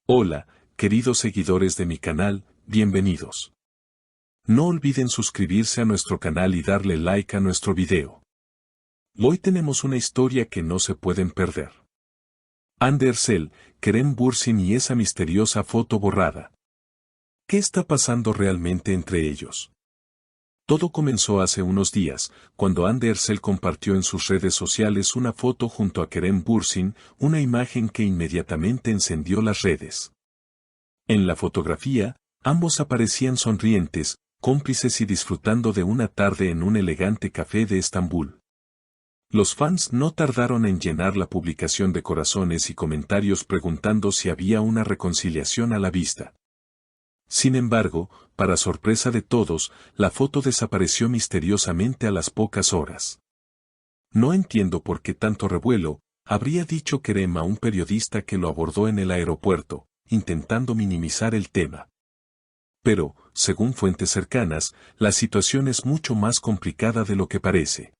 Hola, queridos seguidores de mi canal, bienvenidos. No olviden suscribirse a nuestro canal y darle like a nuestro video. Hoy tenemos una historia que no se pueden perder. Hande Erçel, Kerem Bürsin y esa misteriosa foto borrada. ¿Qué está pasando realmente entre ellos? Todo comenzó hace unos días, cuando Hande Erçel compartió en sus redes sociales una foto junto a Kerem Bürsin, una imagen que inmediatamente encendió las redes. En la fotografía, ambos aparecían sonrientes, cómplices y disfrutando de una tarde en un elegante café de Estambul. Los fans no tardaron en llenar la publicación de corazones y comentarios preguntando si había una reconciliación a la vista. Sin embargo, para sorpresa de todos, la foto desapareció misteriosamente a las pocas horas. No entiendo por qué tanto revuelo, habría dicho Kerem a un periodista que lo abordó en el aeropuerto, intentando minimizar el tema. Pero, según fuentes cercanas, la situación es mucho más complicada de lo que parece.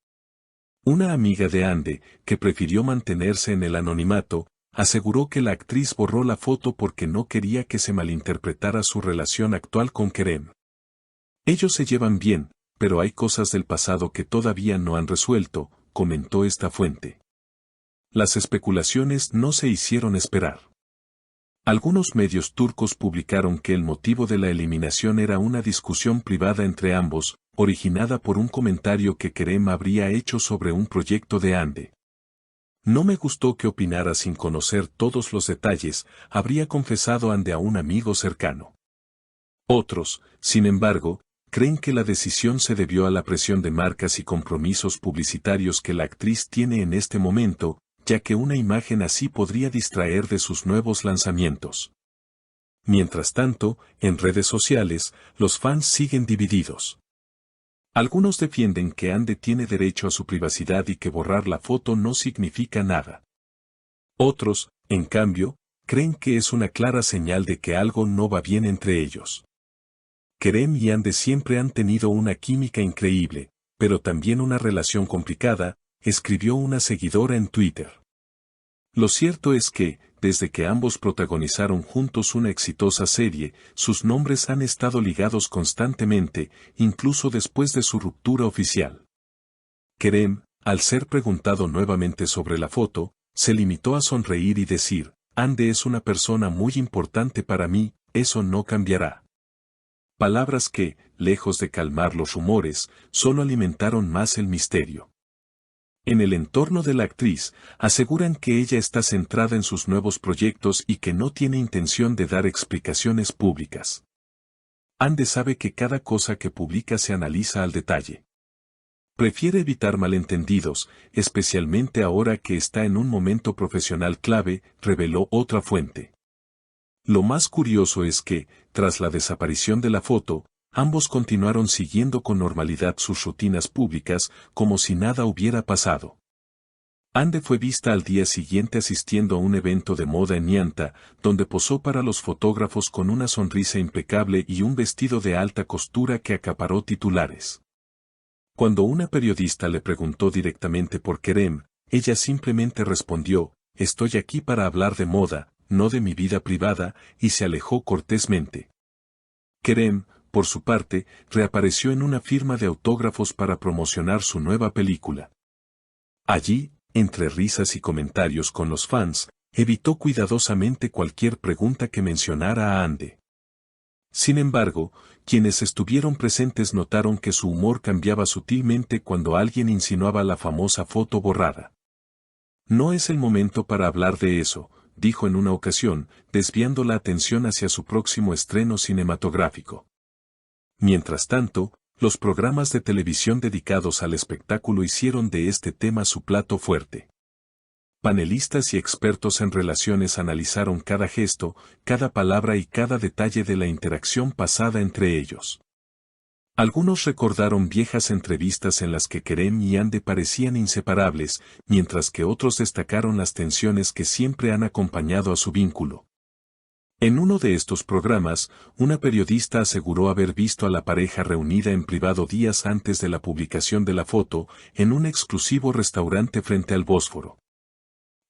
Una amiga de Hande, que prefirió mantenerse en el anonimato, aseguró que la actriz borró la foto porque no quería que se malinterpretara su relación actual con Kerem. Ellos se llevan bien, pero hay cosas del pasado que todavía no han resuelto, comentó esta fuente. Las especulaciones no se hicieron esperar. Algunos medios turcos publicaron que el motivo de la eliminación era una discusión privada entre ambos, originada por un comentario que Kerem habría hecho sobre un proyecto de Hande. No me gustó que opinara sin conocer todos los detalles, habría confesado Hande a un amigo cercano. Otros, sin embargo, creen que la decisión se debió a la presión de marcas y compromisos publicitarios que la actriz tiene en este momento, ya que una imagen así podría distraer de sus nuevos lanzamientos. Mientras tanto, en redes sociales, los fans siguen divididos. Algunos defienden que Hande tiene derecho a su privacidad y que borrar la foto no significa nada. Otros, en cambio, creen que es una clara señal de que algo no va bien entre ellos. Kerem y Hande siempre han tenido una química increíble, pero también una relación complicada, escribió una seguidora en Twitter. Lo cierto es que, desde que ambos protagonizaron juntos una exitosa serie, sus nombres han estado ligados constantemente, incluso después de su ruptura oficial. Kerem, al ser preguntado nuevamente sobre la foto, se limitó a sonreír y decir, Hande es una persona muy importante para mí, eso no cambiará. Palabras que, lejos de calmar los rumores, solo alimentaron más el misterio. En el entorno de la actriz, aseguran que ella está centrada en sus nuevos proyectos y que no tiene intención de dar explicaciones públicas. Hande sabe que cada cosa que publica se analiza al detalle. Prefiere evitar malentendidos, especialmente ahora que está en un momento profesional clave, reveló otra fuente. Lo más curioso es que, tras la desaparición de la foto, ambos continuaron siguiendo con normalidad sus rutinas públicas, como si nada hubiera pasado. Hande fue vista al día siguiente asistiendo a un evento de moda en Nianta, donde posó para los fotógrafos con una sonrisa impecable y un vestido de alta costura que acaparó titulares. Cuando una periodista le preguntó directamente por Kerem, ella simplemente respondió, «Estoy aquí para hablar de moda, no de mi vida privada», y se alejó cortésmente. Kerem, por su parte, reapareció en una firma de autógrafos para promocionar su nueva película. Allí, entre risas y comentarios con los fans, evitó cuidadosamente cualquier pregunta que mencionara a Hande. Sin embargo, quienes estuvieron presentes notaron que su humor cambiaba sutilmente cuando alguien insinuaba la famosa foto borrada. No es el momento para hablar de eso, dijo en una ocasión, desviando la atención hacia su próximo estreno cinematográfico. Mientras tanto, los programas de televisión dedicados al espectáculo hicieron de este tema su plato fuerte. Panelistas y expertos en relaciones analizaron cada gesto, cada palabra y cada detalle de la interacción pasada entre ellos. Algunos recordaron viejas entrevistas en las que Kerem y Hande parecían inseparables, mientras que otros destacaron las tensiones que siempre han acompañado a su vínculo. En uno de estos programas, una periodista aseguró haber visto a la pareja reunida en privado días antes de la publicación de la foto, en un exclusivo restaurante frente al Bósforo.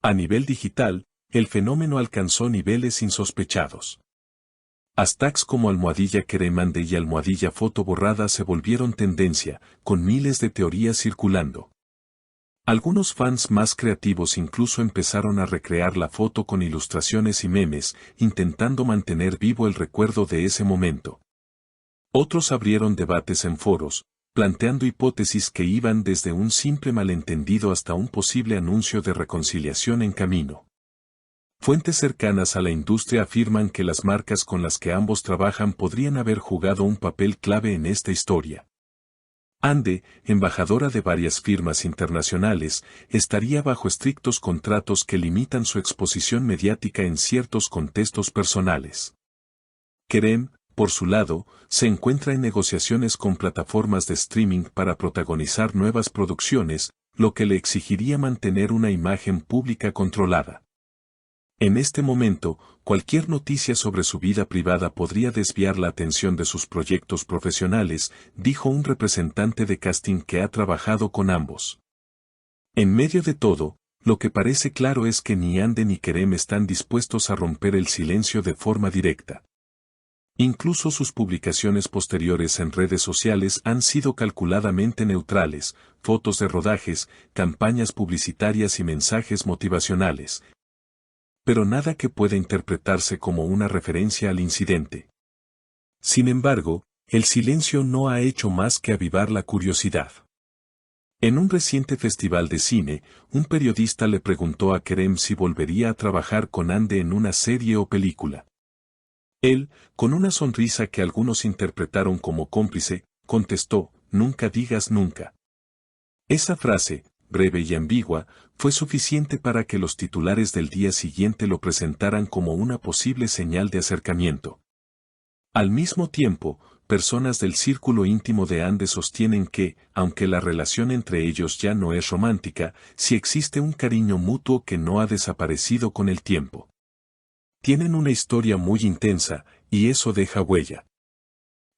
A nivel digital, el fenómeno alcanzó niveles insospechados. Hashtags como #Kerem_Ande y #foto borrada se volvieron tendencia, con miles de teorías circulando. Algunos fans más creativos incluso empezaron a recrear la foto con ilustraciones y memes, intentando mantener vivo el recuerdo de ese momento. Otros abrieron debates en foros, planteando hipótesis que iban desde un simple malentendido hasta un posible anuncio de reconciliación en camino. Fuentes cercanas a la industria afirman que las marcas con las que ambos trabajan podrían haber jugado un papel clave en esta historia. Ande, embajadora de varias firmas internacionales, estaría bajo estrictos contratos que limitan su exposición mediática en ciertos contextos personales. Kerem, por su lado, se encuentra en negociaciones con plataformas de streaming para protagonizar nuevas producciones, lo que le exigiría mantener una imagen pública controlada. En este momento, cualquier noticia sobre su vida privada podría desviar la atención de sus proyectos profesionales, dijo un representante de casting que ha trabajado con ambos. En medio de todo, lo que parece claro es que ni Ande ni Kerem están dispuestos a romper el silencio de forma directa. Incluso sus publicaciones posteriores en redes sociales han sido calculadamente neutrales, fotos de rodajes, campañas publicitarias y mensajes motivacionales, pero nada que pueda interpretarse como una referencia al incidente. Sin embargo, el silencio no ha hecho más que avivar la curiosidad. En un reciente festival de cine, un periodista le preguntó a Kerem si volvería a trabajar con Ande en una serie o película. Él, con una sonrisa que algunos interpretaron como cómplice, contestó: "Nunca digas nunca". Esa frase, breve y ambigua, fue suficiente para que los titulares del día siguiente lo presentaran como una posible señal de acercamiento. Al mismo tiempo, personas del círculo íntimo de Ande sostienen que, aunque la relación entre ellos ya no es romántica, sí existe un cariño mutuo que no ha desaparecido con el tiempo. Tienen una historia muy intensa, y eso deja huella.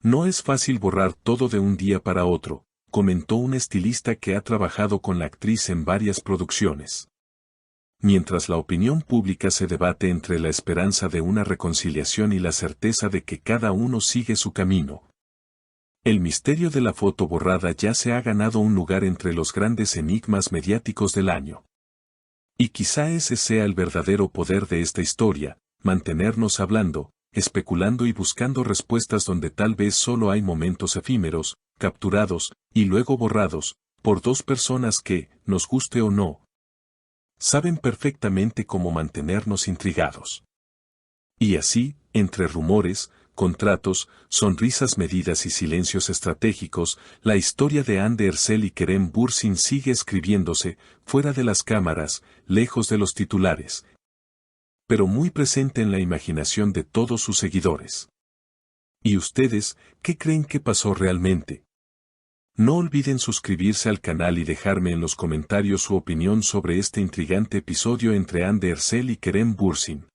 No es fácil borrar todo de un día para otro, comentó un estilista que ha trabajado con la actriz en varias producciones. Mientras la opinión pública se debate entre la esperanza de una reconciliación y la certeza de que cada uno sigue su camino, el misterio de la foto borrada ya se ha ganado un lugar entre los grandes enigmas mediáticos del año. Y quizá ese sea el verdadero poder de esta historia, mantenernos hablando, especulando y buscando respuestas donde tal vez solo hay momentos efímeros, capturados, y luego borrados, por dos personas que, nos guste o no, saben perfectamente cómo mantenernos intrigados. Y así, entre rumores, contratos, sonrisas medidas y silencios estratégicos, la historia de Ande Erçel y Kerem Bürsin sigue escribiéndose, fuera de las cámaras, lejos de los titulares, pero muy presente en la imaginación de todos sus seguidores. ¿Y ustedes, qué creen que pasó realmente? No olviden suscribirse al canal y dejarme en los comentarios su opinión sobre este intrigante episodio entre Ande Erçel y Kerem Bürsin.